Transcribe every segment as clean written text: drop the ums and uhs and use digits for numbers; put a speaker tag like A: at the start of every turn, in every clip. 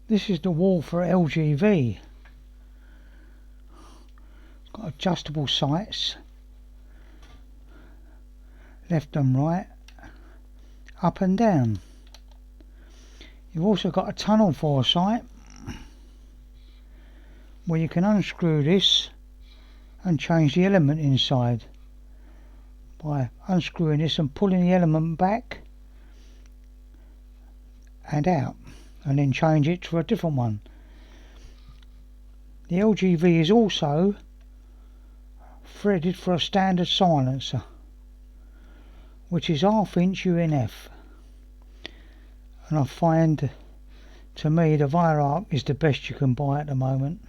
A: This is the Walther LGV. It's got adjustable sights, left and right, up and down. You've also got a tunnel foresight where you can unscrew this and change the element inside by unscrewing this and pulling the element back and out, and then change it to a different one. The LGV is also threaded for a standard silencer, which is 1/2 inch UNF, and I find, to me, the Walther is the best you can buy at the moment.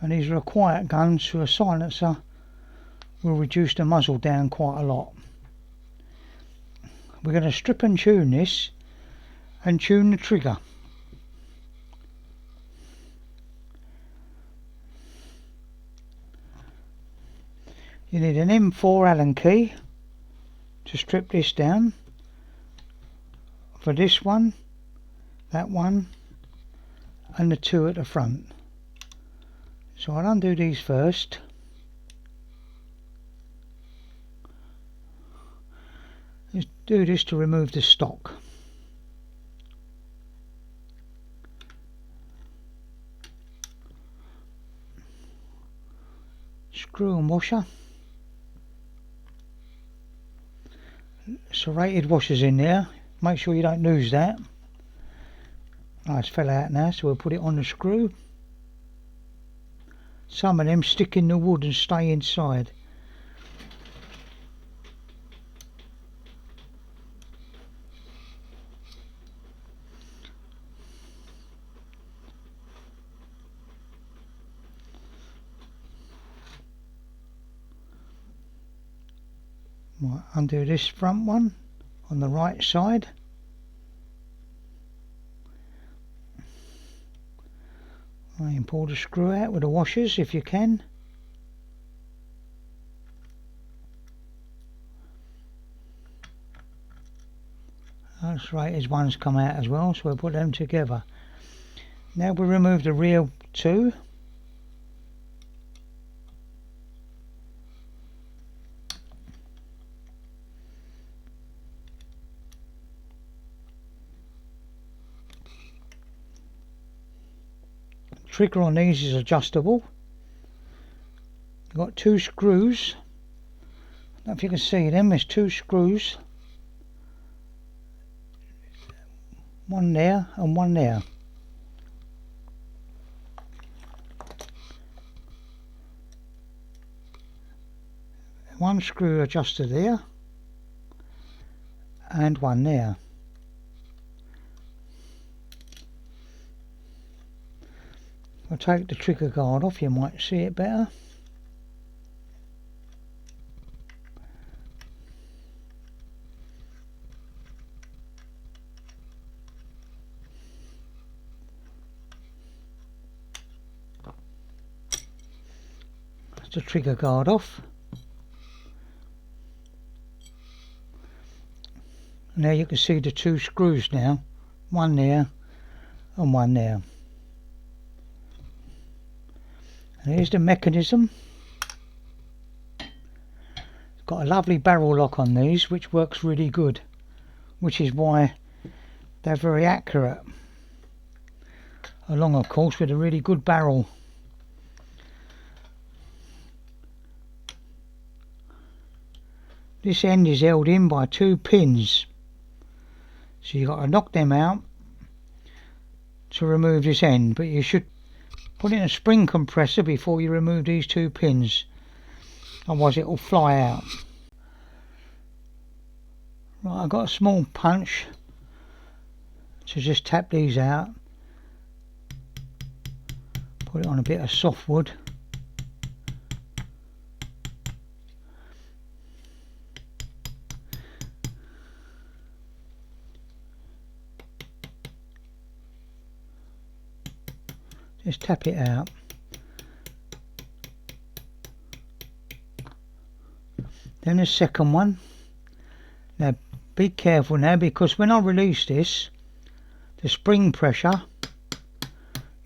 A: And these are a quiet gun, so a silencer will reduce the muzzle down quite a lot. We're going to strip and tune this and tune the trigger. You need an M4 Allen key to strip this down for this one, that one, and the two at the front. So I'll undo these first. Just do this to remove the stock. Screw and washer. Serrated washers in there. Make sure you don't lose that. Oh, it's fell out now, so we'll put it on the screw. Some of them stick in the wood and stay inside. Right, undo this front one on the right side. And pull the screw out with the washers if you can. That's right, as one's come out as well, so we'll put them together. Now we'll remove the rear two. Trigger on these is adjustable. You've got two screws. I don't know if you can see them, there's two screws. One there and one there. One screw adjusted there and one there. I'll take the trigger guard off, you might see it better. That's the trigger guard off. Now you can see the two screws now, one there and one there. Here's the mechanism. It's got a lovely barrel lock on these, which works really good, which is why they're very accurate. Along, of course, with a really good barrel. This end is held in by two pins, so you've got to knock them out to remove this end, but you should put in a spring compressor before you remove these two pins, otherwise it will fly out. Right, I've got a small punch to just tap these out, put it on a bit of softwood. Just tap it out. Then the second one. Now be careful now, because when I release this, the spring pressure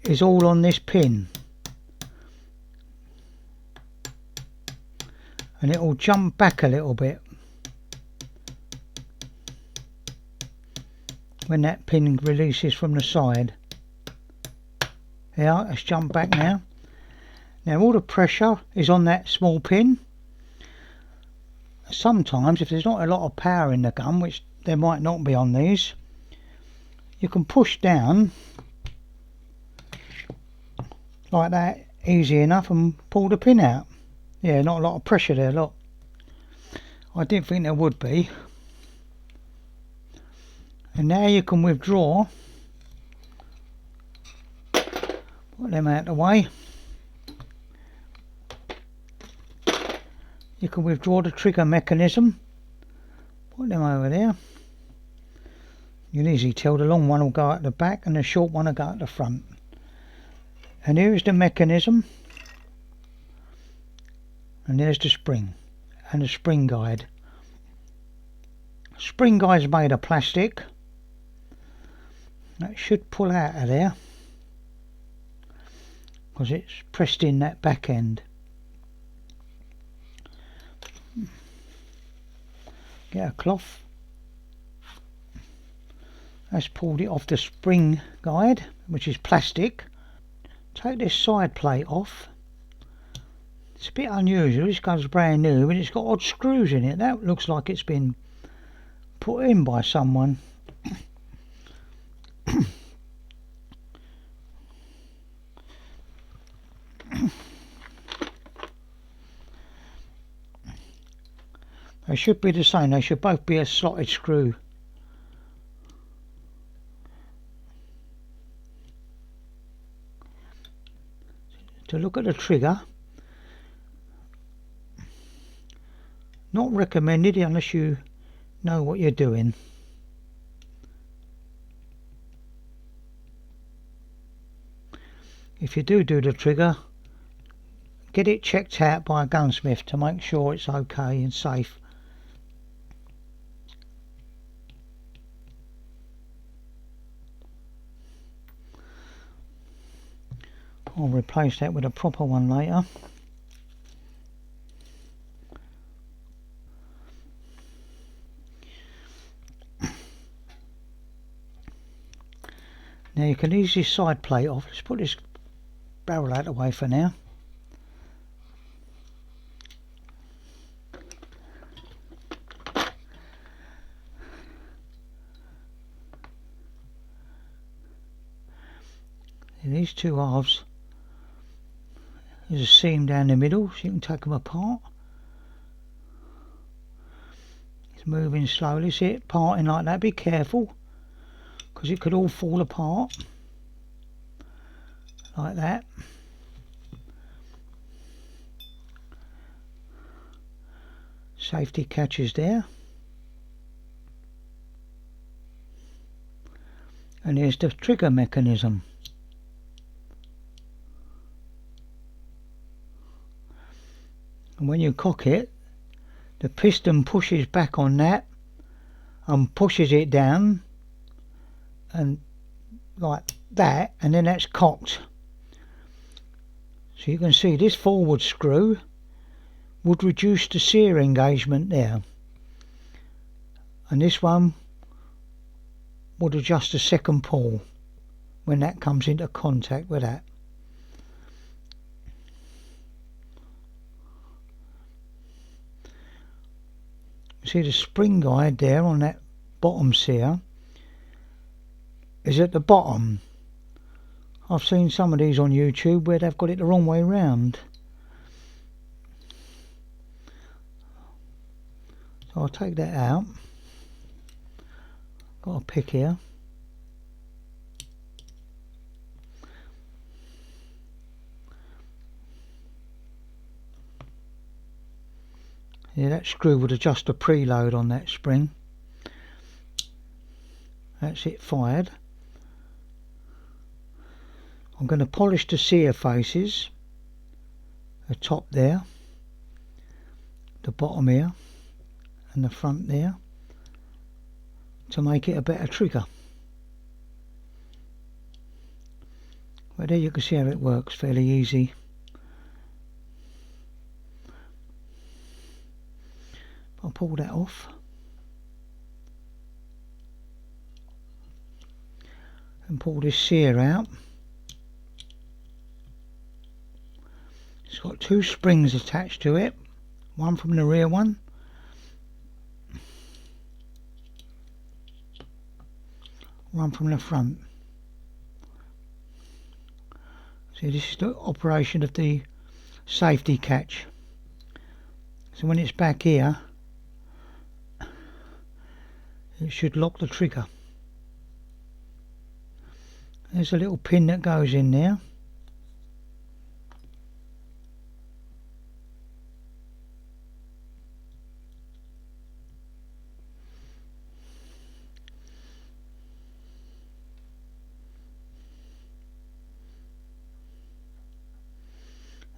A: is all on this pin, and it will jump back a little bit when that pin releases from the side. Yeah, let's jump back now. Now all the pressure is on that small pin. Sometimes if there's not a lot of power in the gun, which there might not be on these, you can push down like that easy enough and pull the pin out. Yeah, not a lot of pressure there, look. I didn't think there would be. And now you can withdraw. Put them out of the way. You can withdraw the trigger mechanism. Put them over there. You can easily tell the long one will go at the back and the short one will go at the front. And here is the mechanism. And there's the spring. And the spring guide. Spring guide is made of plastic. That should pull out of there, because it's pressed in that back end. Get a cloth. That's pulled it off the spring guide, which is plastic. Take this side plate off. It's a bit unusual. This gun's brand new and it's got odd screws in it. That looks like it's been put in by someone. They should be the same. They should both be a slotted screw. To look at the trigger, not recommended unless you know what you're doing. If you do the trigger, get it checked out by a gunsmith to make sure it's okay and safe. I'll replace that with a proper one later. Now you can ease this side plate off. Let's put this barrel out of the way for now. In these two halves, there's a seam down the middle, so you can take them apart. It's moving slowly, see it parting like that. Be careful, because it could all fall apart like that. Safety catches there, and here's the trigger mechanism. And when you cock it, the piston pushes back on that and pushes it down and like that, and then that's cocked. So you can see this forward screw would reduce the sear engagement there, and this one would adjust the second pull when that comes into contact with that. See the spring guide there on that bottom sear is at the bottom. I've seen some of these on YouTube where they've got it the wrong way round. So I'll take that out. Got a pick here. Yeah, that screw would adjust the preload on that spring. That's it fired. I'm going to polish the sear faces, the top there, the bottom here and the front there, to make it a better trigger. But there you can see how it works, fairly easy. I'll pull that off. And pull this sear out. It's got two springs attached to it, one from the rear one, one from the front. See, this is the operation of the safety catch. So when it's back here, it should lock the trigger. There's a little pin that goes in there.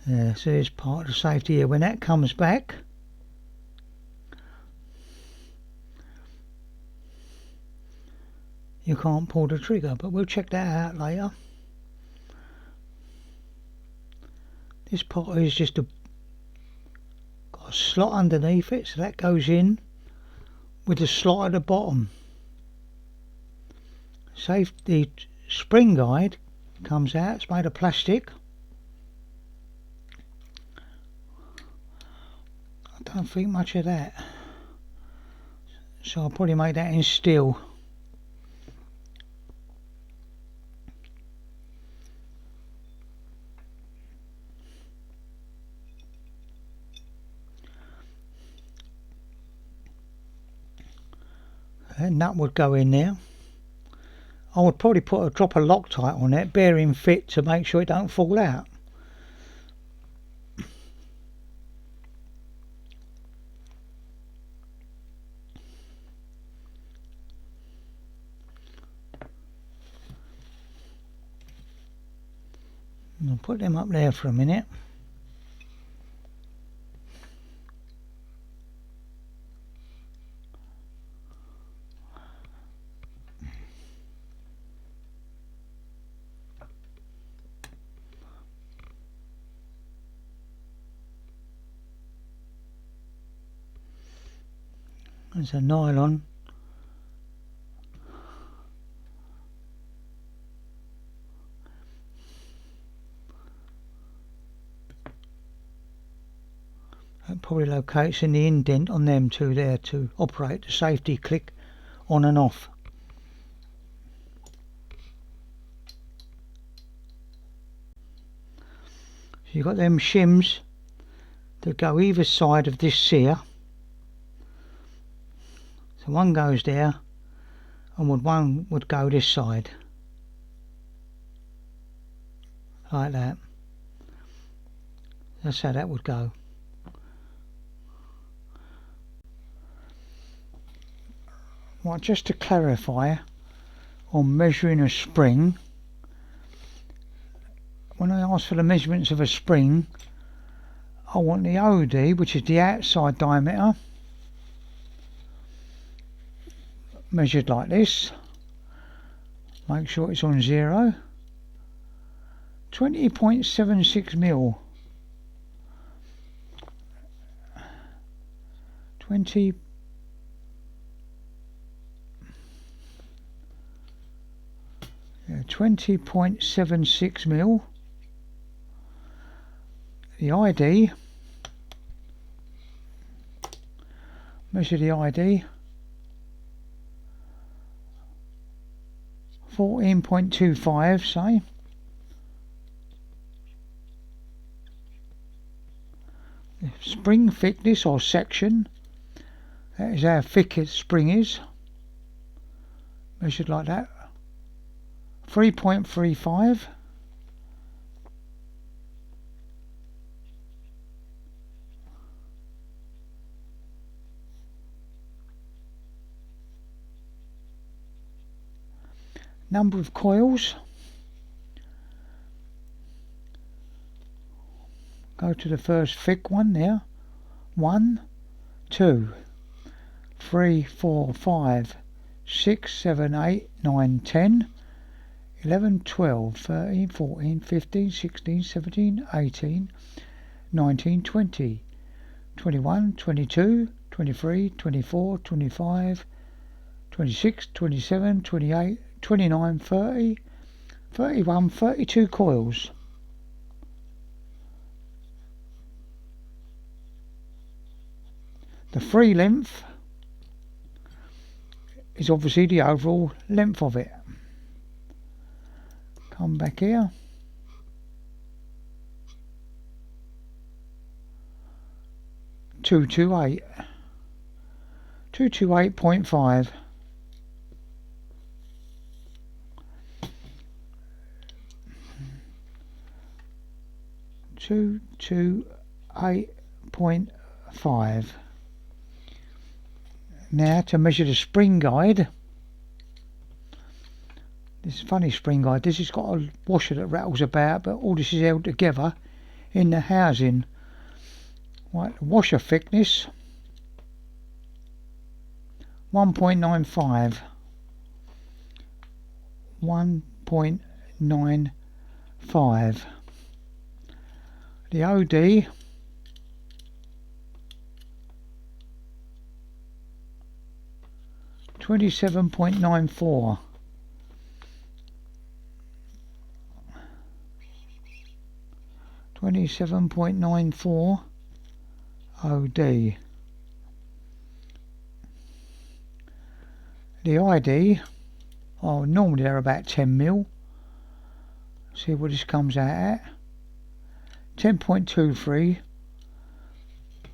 A: Yeah, so there's part of the safety here. When that comes back, you can't pull the trigger, but we'll check that out later. This part is just got a slot underneath it, so that goes in with the slot at the bottom. Safety spring guide comes out, it's made of plastic. I don't think much of that, so I'll probably make that in steel. That nut would go in there. I would probably put a drop of Loctite on it, bearing fit, to make sure it don't fall out. I'll put them up there for a minute. There's a nylon. That probably locates in the indent on them two there to operate the safety click on and off. So you've got them shims that go either side of this sear. So one goes there and one would go this side. Like that. That's how that would go. Right, just to clarify on measuring a spring, when I ask for the measurements of a spring, I want the OD, which is the outside diameter, measured like this. Make sure it's on 0. 20.76 mil. 20.76 mil. The ID, measure the ID, 14.25, say. The spring thickness or section, that is how thick its spring is, measured like that. 3.35. Number of coils. Go to the first thick one there. 1, 2, 3, 4, 5, 6, 7, 8, 9, 10. 11, 12, 13, 14, 15, 16, 17, 18, 19, 20, 21, 22, 23, 24, 25, 26, 27, 28, 29, 30, 31, 32 coils. The free length is obviously the overall length of it. Come back here. Two 228.5. Two 8.5. Now to measure the spring guide. This is a funny spring guide. This has got a washer that rattles about, but all this is held together in the housing. Right, washer thickness 1.95. 1.95. The OD 27.94. 27.94 OD. The ID, normally they're about 10 mil. See what this comes out at. 10.23.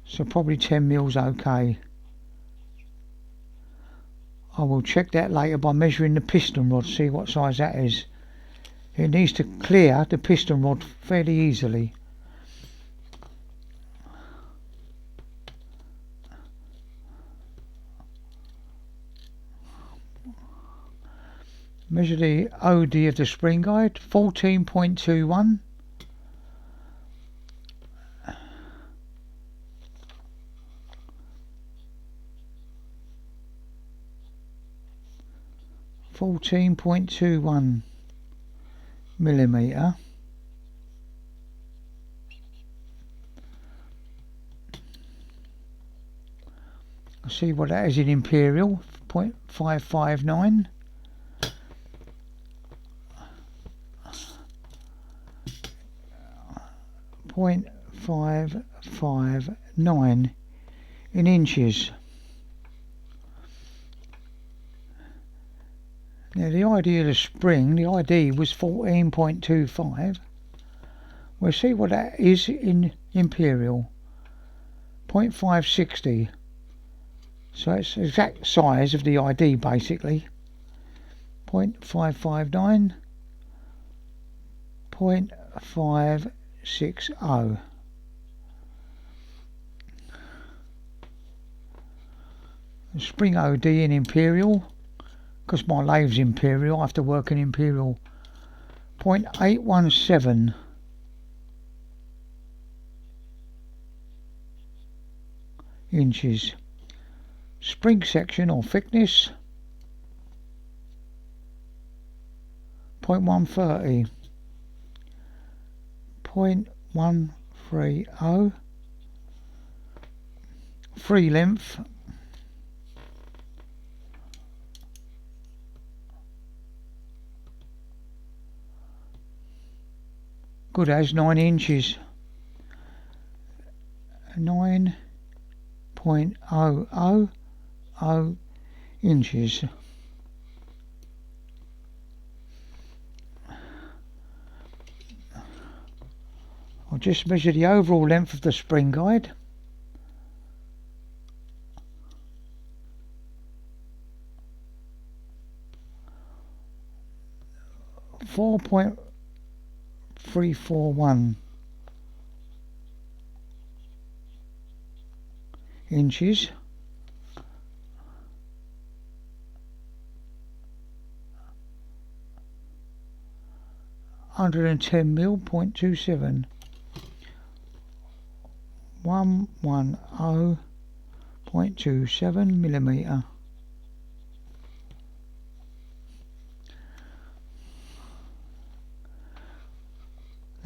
A: So probably 10 mils okay. I will check that later by measuring the piston rod, see what size that is. It needs to clear the piston rod fairly easily. Measure the OD of the spring guide, 14.21. 14.21 millimeter. I'll see what that is in imperial. 0.559. 0.559 in inches. Now the ID of the spring, the ID was 14.25. We'll see what that is in imperial. 0.560. So it's the exact size of the ID basically. 0.559. 0.560. The spring OD in imperial. Because my lathe's imperial, I have to work in imperial. 0.817. Inches. Spring section or thickness 0.130. 0.130. Free length 9 inches. 9.000 inches. I'll just measure the overall length of the spring guide. .341 inches. 110 mil, 0.27. 110.27 millimeter.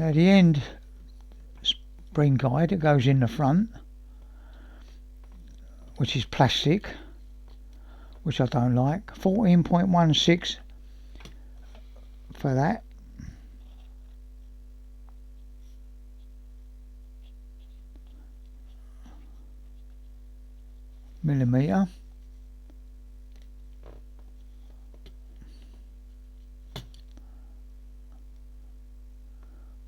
A: Now the end spring guide that goes in the front, which is plastic, which I don't like, 14.16 for that. Millimetre.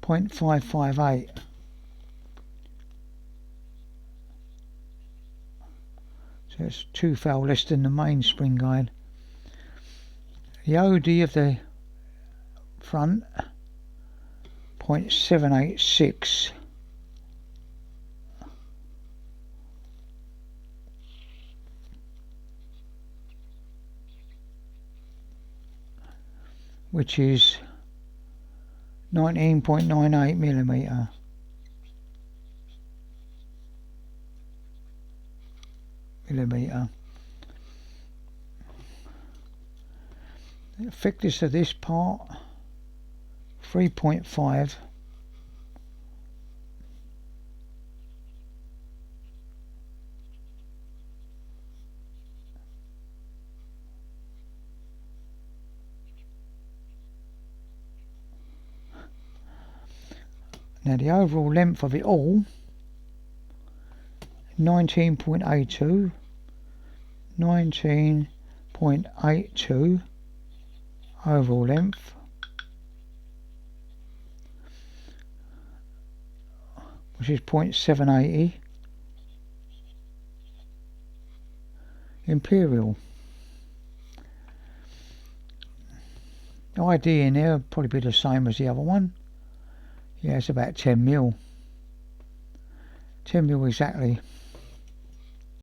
A: .558. So it's 2 foul less than the main spring guide. The OD of the front, 0.786. Which is 19.98 millimetre. The thickness of this part, 3.5. Now the overall length of it all, 19.82, 19.82 overall length, which is 0.780 imperial. The ID in there will probably be the same as the other one. Yeah, it's about 10 mil. 10 mil exactly.